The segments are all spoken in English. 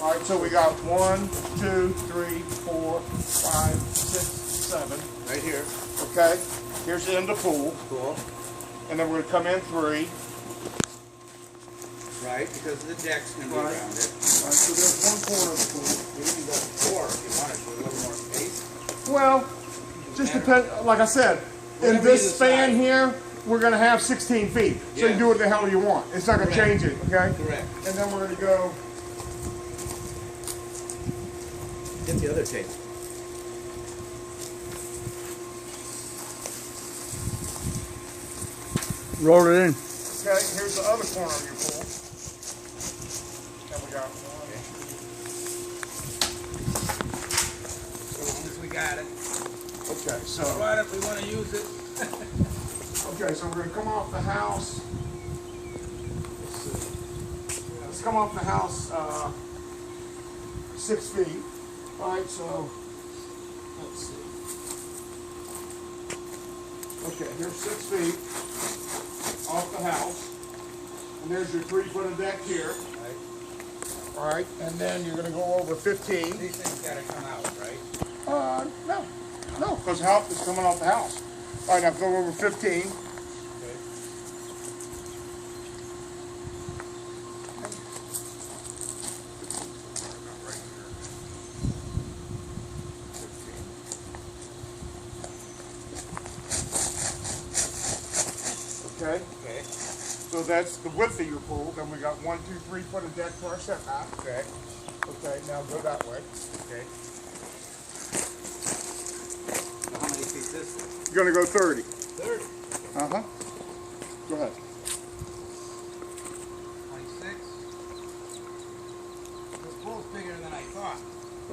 All right, so we got 1, 2, 3, 4, 5, 6, 7. Right here. Okay, here's the end of the pool. Cool. And then we're gonna come in 3. Right, because the deck's going to be Right. around it. All right, so there's one corner of the pool. You can go 4 if you wanted for a little more space. Well, just depend, like I said, in Whatever this you span decide. here, we're gonna have 16 feet. So you Yes. do what the hell you want. It's not gonna Correct. change it, okay? Correct. And then we're gonna go, Get the other tape. Roll it in. okay, here's the other corner of your pool. And we got 1. So long as we got it. Okay, so, What if we want to use it? okay, so we're gonna come off the house. Let's see. Let's come off the house 6 feet. All right, so let's see. Okay, here's 6 feet off the house, and there's your 3-foot of deck here. Right. All right, and then you're gonna go over 15. These things got to come out, right? No, because help is coming off the house. All right, now go over 15. Okay. Okay, Okay. so that's the width of your pool. Then we got 1, 2, 3 foot of deck to our setback. Okay. Okay, now go that way. Okay. So how many feet is this? You're gonna go 30. 30. Uh-huh. Go ahead. 26. This pool's bigger than I thought.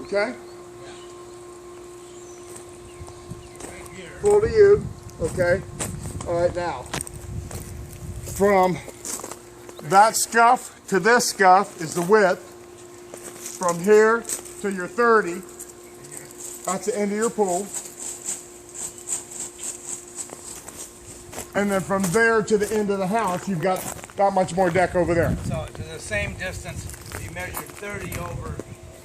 Okay, Right here. full to you. Okay. All right, now from that scuff to this scuff is the width. From here to your 30, that's the end of your pool. And then from there to the end of the house, you've got that much more deck over there. So to the same distance, if you measure 30 over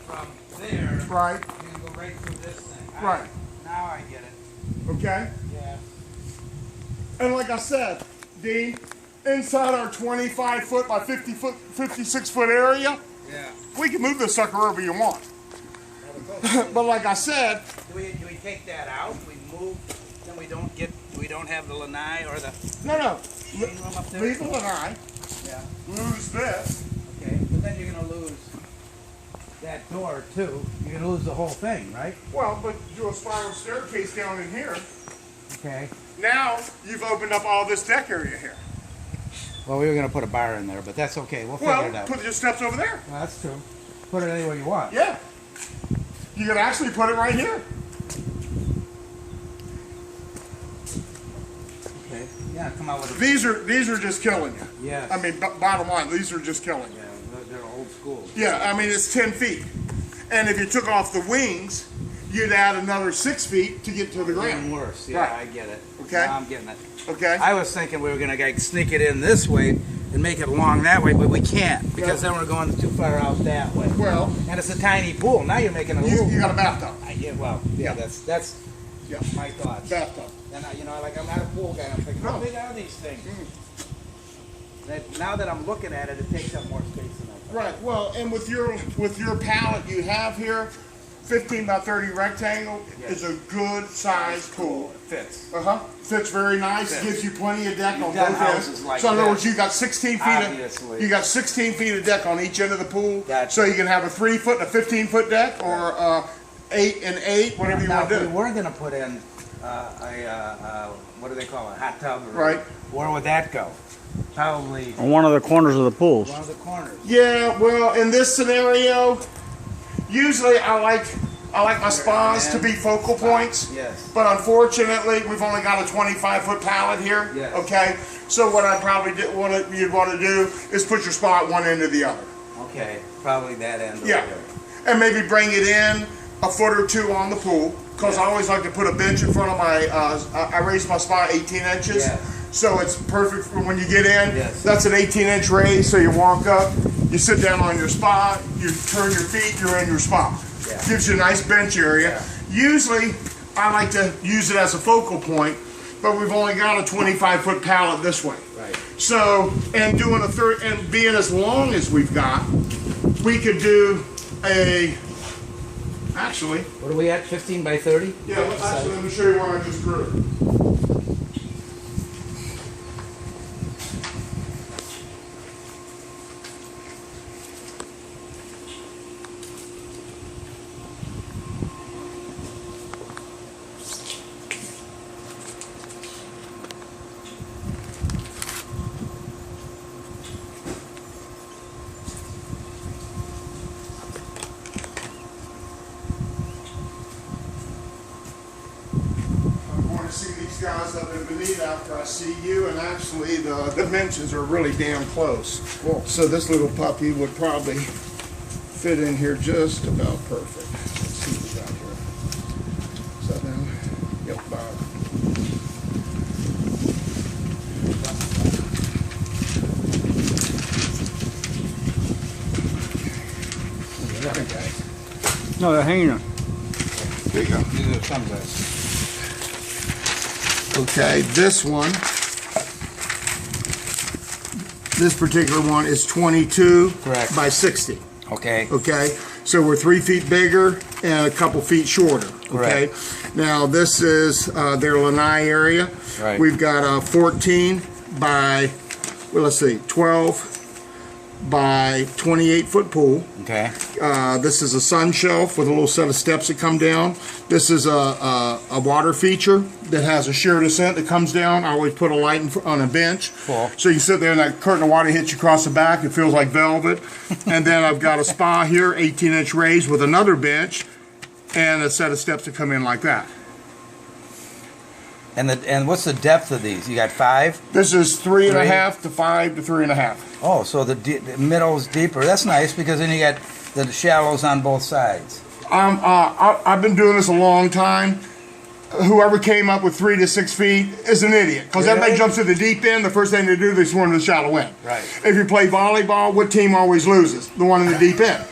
from there, Right, you can go right through this thing. Right. Now I get it. okay? Yeah. And like I said, Dean, inside our 25 foot by 50 foot, 56 foot area, Yeah. we can move this sucker wherever you want. But like I said, Do we take that out? We move, then we don't have the lanai or the no, heating room up there? leave the lanai, Yeah. lose this. Okay, but then you're gonna lose that door too. You're gonna lose the whole thing, right? Well, but do a spiral staircase down in here. Okay. Now you've opened up all this deck area here. Well, we were gonna put a bar in there, but that's okay. We'll figure it Well, out. put your steps over there. Well, that's true. Put it anywhere you want. Yeah. You can actually put it right here. Okay. Yeah, come out with a. These are just killing you. Yes. I mean, bottom line, these are just killing you. Yeah, they're old school. Yeah, I mean, it's 10 feet. And if you took off the wings, you'd add another 6 feet to get to the Even ground. worse. Yeah, Right. I get it. Okay. Now I'm getting it. Okay? I was thinking we were gonna like, sneak it in this way and make it long that way, but we can't because then we're going too far out that way. Well, And it's a tiny pool. Now you're making a you little. got a bathtub. Yeah, well, yeah, that's Yeah, my thoughts. bathtub. And you know, like I'm not a pool guy. I'm thinking, how No. big are these things? Now that I'm looking at it, it takes up more space than I thought. Right. Well, and with your palette you have here, 15 by 30 rectangle is a good sized pool. It fits. Fits very nice. Fits. Gives you plenty of deck You've on done both houses ends. like So in other that. words, you got 16 feet. Obviously. You got 16 feet of deck on each end of the pool. Gotcha. So you can have a 3 foot and a 15 foot deck, or 8 and 8, whatever you Now, want to if we do. were gonna put in what do they call it, hot tub? Or, Right. Where would that go? Probably On one of the corners of the pools. one of the corners. Yeah. Well, in this scenario, usually I like my spas to be focal points. Yes. But unfortunately, we've only got a 25 foot pallet here. Yes. Okay. So what I probably you'd want to do is put your spa at one end or the other. Okay. Probably that end. over Yeah. there. And maybe bring it in a foot or two on the pool, because I always like to put a bench in front of my. I raise my spa 18 inches. Yeah. So it's perfect for when you get in. Yes. That's an 18-inch raise, so you walk up, You sit down on your spot, you turn your feet, you're in your spot. Yeah. Gives you a nice bench area. Yeah. Usually, I like to use it as a focal point, but we've only got a 25-foot pallet this way. Right. So, and doing a third, and being as long as we've got, we could do a, actually, What are we at? 15 by 30? yeah, actually, let me show you what I just drew. I'm going to see these guys up in Bonita after I see you, and actually the dimensions are really damn close. Cool. So this little puppy would probably fit in here just about perfect. Let's see what we got here. Is that down? Yep, Bob. No, they're hanging on. There you go. These are the sunglasses. Okay, this one, this particular one is 22 Correct. by 60. Okay. Okay, so we're 3 feet bigger and a couple feet shorter. Okay, now this is their lanai area. Right. We've got a 14 by, well, let's see, 12 by 28 foot pool. Okay. This is a sun shelf with a little set of steps that come down. This is a water feature that has a sheer descent that comes down. I always put a light on a bench. Cool. So you sit there and that curtain of water hits you across the back. It feels like velvet. And then I've got a spa here, 18-inch raised with another bench and a set of steps that come in like that. And what's the depth of these? You got 5? This is 3.5 to 5 to 3.5. Oh, so the middle is deeper. That's nice because then you got the shallows on both sides. I've been doing this a long time. Whoever came up with 3 to 6 feet is an idiot. Because everybody Really? jumps to the deep end, the first thing they do, they swim to the shallow end. Right. If you play volleyball, what team always loses? The one in the deep end.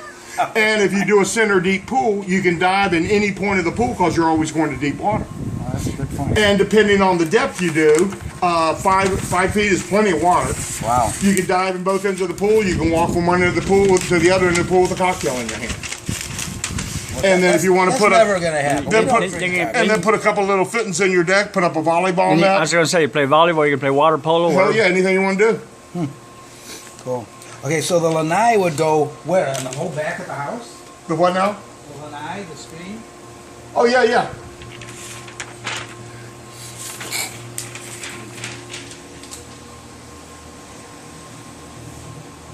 And if you do a center deep pool, you can dive in any point of the pool because you're always going to deep water. Oh, that's a good point. And depending on the depth you do, 5 feet is plenty of water. Wow. You can dive in both ends of the pool. You can walk from one end of the pool to the other end of the pool with a cocktail in your hand. And then if you want to put That's never going to happen. then We put- don't drink that. and then put a couple little fittings in your deck, put up a volleyball I net. was going to say, you play volleyball, you can play water polo. Hell whatever. yeah, anything you want to do. Cool. Okay, so the lanai would go where? On the whole back of the house? The what now? The lanai, the screen? Oh yeah, yeah.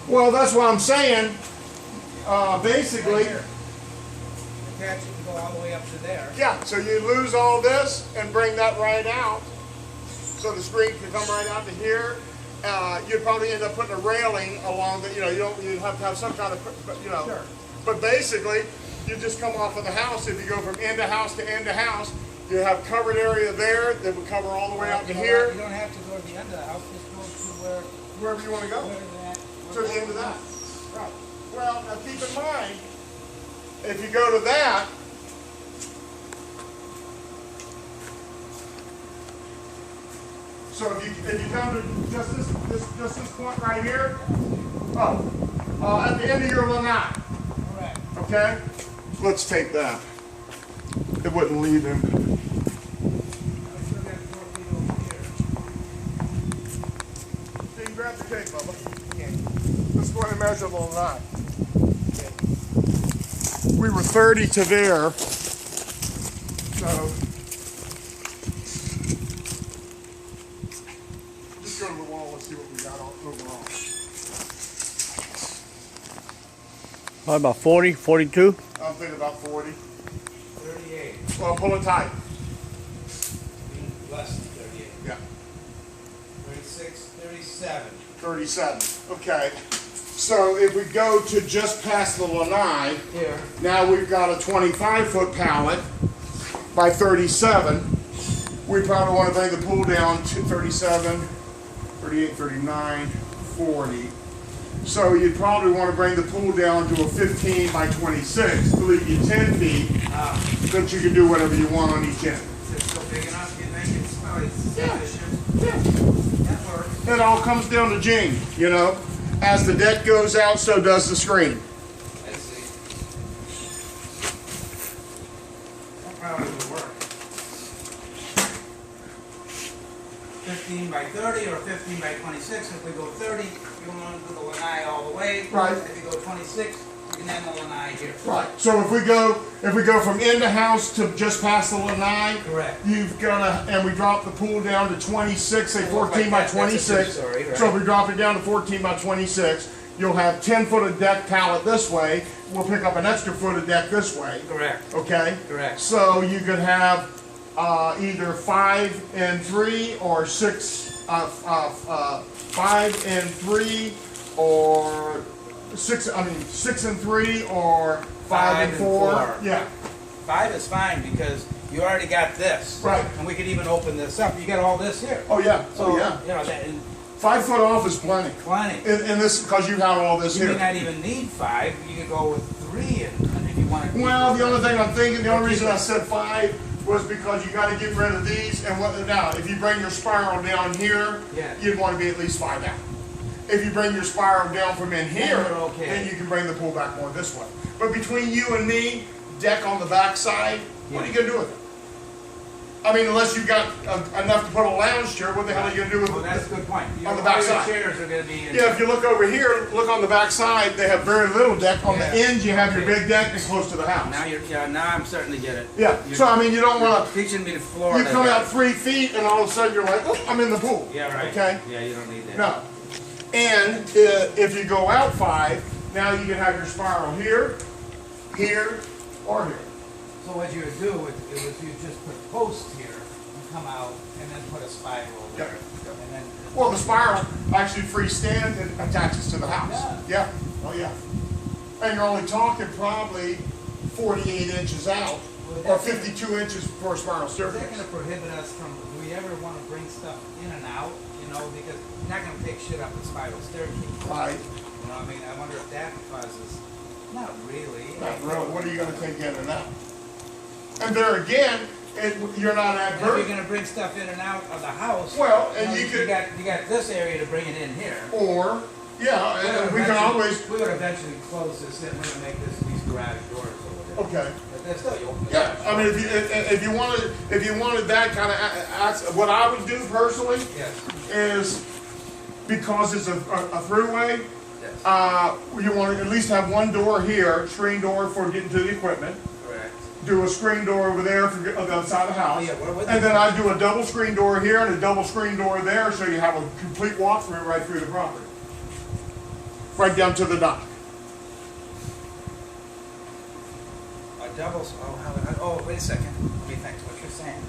Well, that's what I'm saying. Basically, The catch would go all the way up to there. yeah. So you lose all this and bring that right out, so the screen can come right out to here. You'd probably end up putting a railing along the. You'd have to have some kind of. Sure. But basically, you just come off of the house. If you go from end of house to end of house, you have covered area there that would cover all the way out to You here, don't have to go to the end of the house, just go to wherever you want to go. To the end of that. Right. Well, now keep in mind, if you go to that, so if you come to just this point right here, at the end of your lanai, Correct. okay? Let's take that. It wouldn't leave him. Can you grab the cake, Bubba? Let's go ahead and measure the lanai. We were 30 to there, so just go to the wall. Let's see what we got overall. What, about 40, 42? I'm thinking about 40. 38. Well, pull it tight. Less than 38. Yeah, 36, 37. 37. Okay. So if we go to just past the lanai, Here. now we've got a 25-foot pallet by 37. We probably want to bring the pool down to 37, 38, 39, 40. So you'd probably want to bring the pool down to a 15 by 26 to leave you 10 feet, that you can do whatever you want on each end. Is it still big enough, you think? It's probably sufficient. Yeah. That works. It all comes down to Gene, you know. As the deck goes out, so does the screen. I see. That probably would work. 15 by 30 or 15 by 26. If we go 30, you want to do the lanai all the way. Right. If you go 26, you can end the lanai here. Right. So if we go from end of house to just past the lanai, Correct. you've got to, and we drop the pool down to 26, say 14 by That's a 26. two-story, right. So if we drop it down to 14 by 26, you'll have 10 foot of deck pallet this way. We'll pick up an extra foot of deck this way. Correct. Okay. Correct. So you could have either 5 and 3 or 6, 5 and 3 or 6. I mean 6 and 3 or 5 and 4. Yeah. 5 is fine because you already got this. Right. And we could even open this up. You got all this here. Oh yeah. So, Oh yeah. you know, that, and 5 foot off is plenty. plenty. In this, because you have all this You may here. not even need 5. You could go with 3 and if you want to. Well, the only thing I'm thinking, the only reason I said 5 was because you got to get rid of these. And what now? If you bring your spiral down here, Yeah. you'd want to be at least 5 out. If you bring your spiral down from in here, Then you're okay. then you can bring the pool back more this way. But between you and me, deck on the back side, what are you gonna do with it? I mean, unless you've got enough to put a lounge chair, what the hell are you gonna do with Well, that's a it? good point. On the All back your side. chairs are going to be in. Yeah, if you look over here, look on the back side, they have very little deck. On the Yeah. ends, you have your Okay. big deck that's close to the house. Now I'm starting to get it. Yeah, You're- so I mean, you don't you're wanna, teaching me the floor. you that come guy. out 3 feet and all of a sudden you're like, oh, I'm in the pool. Yeah, right. Okay? Yeah, you don't need that. No. And if you go out 5, now you can have your spiral here, here, or here. So what you would do is you just put posts here and come out and then put a spiral there. Yeah. And then. Well, the spiral actually freestands and attaches to the house. Yeah. Oh, yeah. And you're only talking probably 48 inches out, or 52 inches for a spiral Is that staircase. going to prohibit us from, do we ever want to bring stuff in and out, you know, because you're not going to take shit up a spiral staircase. Right. You know, I mean, I wonder if that causes, not really. Not really. What are you gonna take in and out? And there again, you're not And if you're adverse. going to bring stuff in and out of the house. Well, and know, you could- you got this area to bring it in here. Or, yeah, and we can Eventually- always, We would eventually close this in, we're going to make these garage doors or whatever. okay. But that's still, you open the Yeah, garage I mean, door. if you wanted that kind of, what I would do personally Yes, is, because it's a throughway, yes, you want to at least have one door here, screen door for getting to the equipment. correct. Do a screen door over there for on the other side of the house. Oh, yeah, what- And then I do a double screen door here and a double screen door there, so you have a complete walkthrough right through the property. Right down to the dock. A double, wait a second, let me think what you're saying.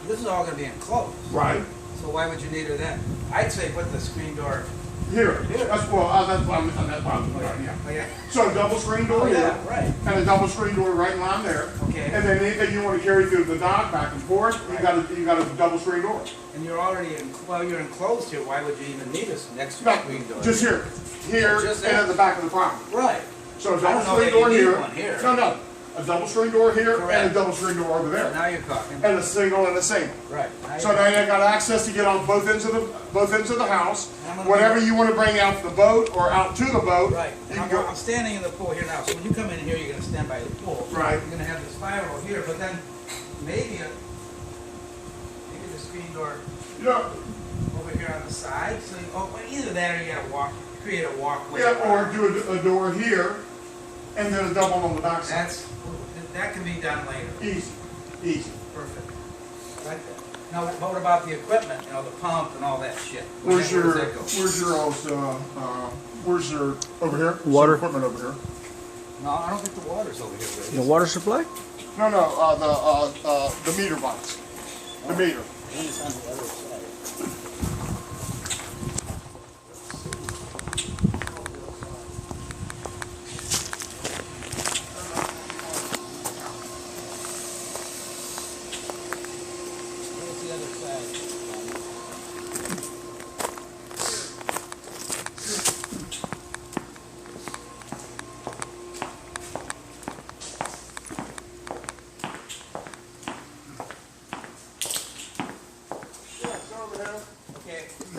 This is all gonna be enclosed, Right. so why would you need her then? I'd say put the screen door. Here. That's what I'm doing, yeah. Oh, yeah. So double screen door Oh, here. yeah, right. And a double screen door right in line there. Okay. And then anything you want to carry through the dock back and forth, you got a double screen door. And you're already, you're enclosed here, why would you even need a next No, screen door? just here, here, Just and there. at the back of the property. Right. So a I double don't know screen that you door need here. one here. No, a double screen door here and Correct. a double screen door over there, Now you're talking. and a single and a single. Right. So now you got access to get on both ends of the house. And I'm gonna Whatever be- you want to bring out the boat or out to the boat, Right. you And can go. I'm standing in the pool here now, so when you come in here, you're gonna stand by the pool. Right. You're gonna have the spiral here, but then maybe the screen door Yeah, over here on the side, so well, either that or you gotta create a walkway. yeah, or do a door here, and then a double on the back side. That can be done later. Easy, easy. Perfect. I like that. Now, what about the equipment, you know, the pump and all that shit? Where's Where your, does that go? where's your, over here? Water. Some equipment over here. No, I don't think the water's over here, Ray. Your water supply? No, the meter box, the meter. It's on the other side. Where's the other side?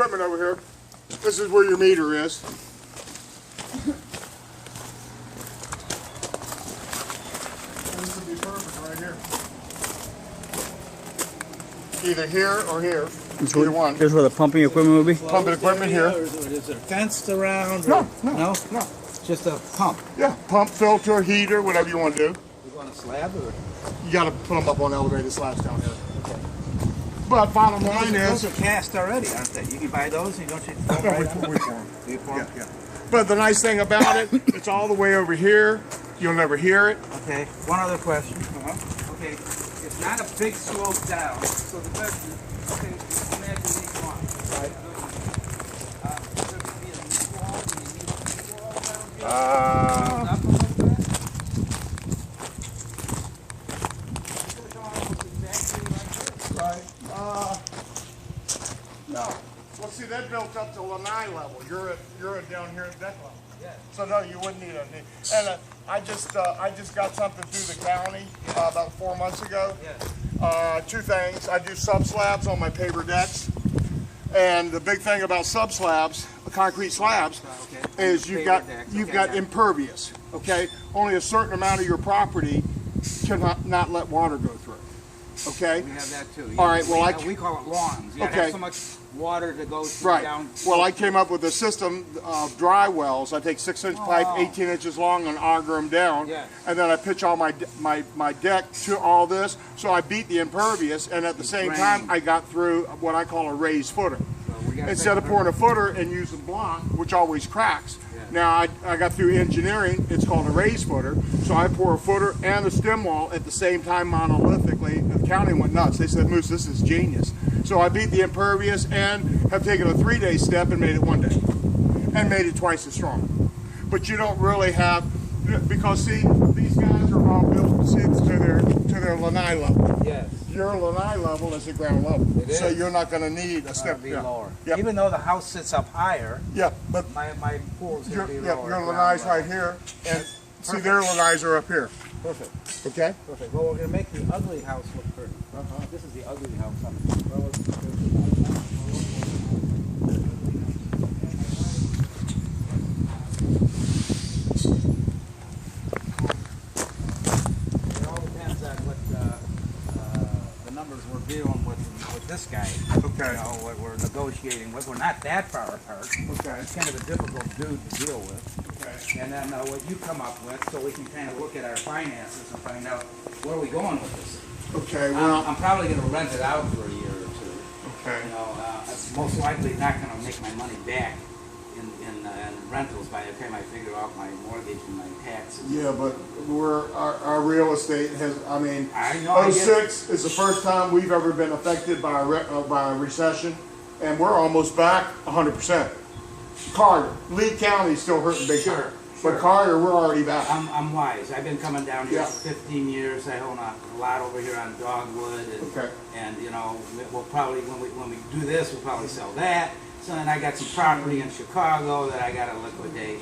equipment over here. This is where your meter is. And this would be perfect right here. Either here or here. Either one. This is where the pumping equipment will be? Pumping equipment here. Or is it fenced around? No, or- no. Just a pump. Yeah, pump, filter, heater, whatever you want to do. You want a slab or? You got to put them up on elevated slabs down here. But bottom line Those is, are cast already, aren't they? You can buy those and you don't you throw them no, right on? we pour 'em. Do you pour 'em? Yeah. But the nice thing about it, it's all the way over here. You'll never hear it. Okay, one other question. Okay, it's not a big slope down, so the question, okay, imagine these ones. Right. Is there gonna be a knee wall? Do you need a knee wall down here? Up a little bit? It's gonna come almost exactly like this. Right. No. Well, see, that built up to lanai level. You're down here at deck level. Yeah. So no, you wouldn't need a knee. And I just got something through the county about 4 months ago. Yeah. Two things. I do sub slabs on my paver decks, and the big thing about sub slabs, concrete slabs, Okay. is you've got impervious. Okay, only a certain amount of your property cannot not let water go through. Okay. We have that too. All right, well, we call it lawns. You gotta Okay. have so much water to go through Right. down. Well, I came up with a system of dry wells. I take 6-inch pipe, wow. 18 inches long, and auger them down. Yeah. And then I pitch all my deck to all this. So I beat the impervious, and at the same time, drained. I got through what I call a raised footer. So we gotta Instead take of pouring a footer and using block, which always cracks. Yeah. Now I got through engineering. It's called a raised footer. So I pour a footer and a stem wall at the same time monolithically. The county went nuts. They said, "Moose, this is genius." So I beat the impervious and have taken a 3-day step and made it 1 day, and made it twice as strong. But you don't really have, because see, these guys are all built to their lanai level. Yes. Your lanai level is the ground level, It so is. you're not going to need a It's step. gonna be Yeah. lower. Yep. Even though the house sits up higher, Yeah, but my pool's your, gonna be yeah, lower. your ground lanai's level. right here, and see their lanai's are up here. Perfect. Okay. Perfect. Well, we're gonna make the ugly house look pretty. This is the ugly house on the It all depends on what the numbers we're dealing with this guy. Okay. You know, what we're negotiating with. We're not that far apart. Okay. It's kind of a difficult dude to deal with. Okay. And then what you come up with, so we can kind of look at our finances and find out where are we going with this. Okay. Well. I'm probably going to rent it out for a year or two. Okay. You know, it's most likely not going to make my money back in rentals by the time I figure out my mortgage and my taxes. Yeah, but our real estate has. I mean, I know, I get it. 06 is the first time we've ever been affected by a recession, and we're almost back 100%. Carter, Lee County's still hurting big Sure, time, sure. but Carter, we're already back. I'm wise. I've been coming down here Yeah. for 15 years. I own a lot over here on Dogwood, and Okay. you know, we'll probably when we do this, we'll probably sell that. So then I got some property in Chicago that I got to liquidate.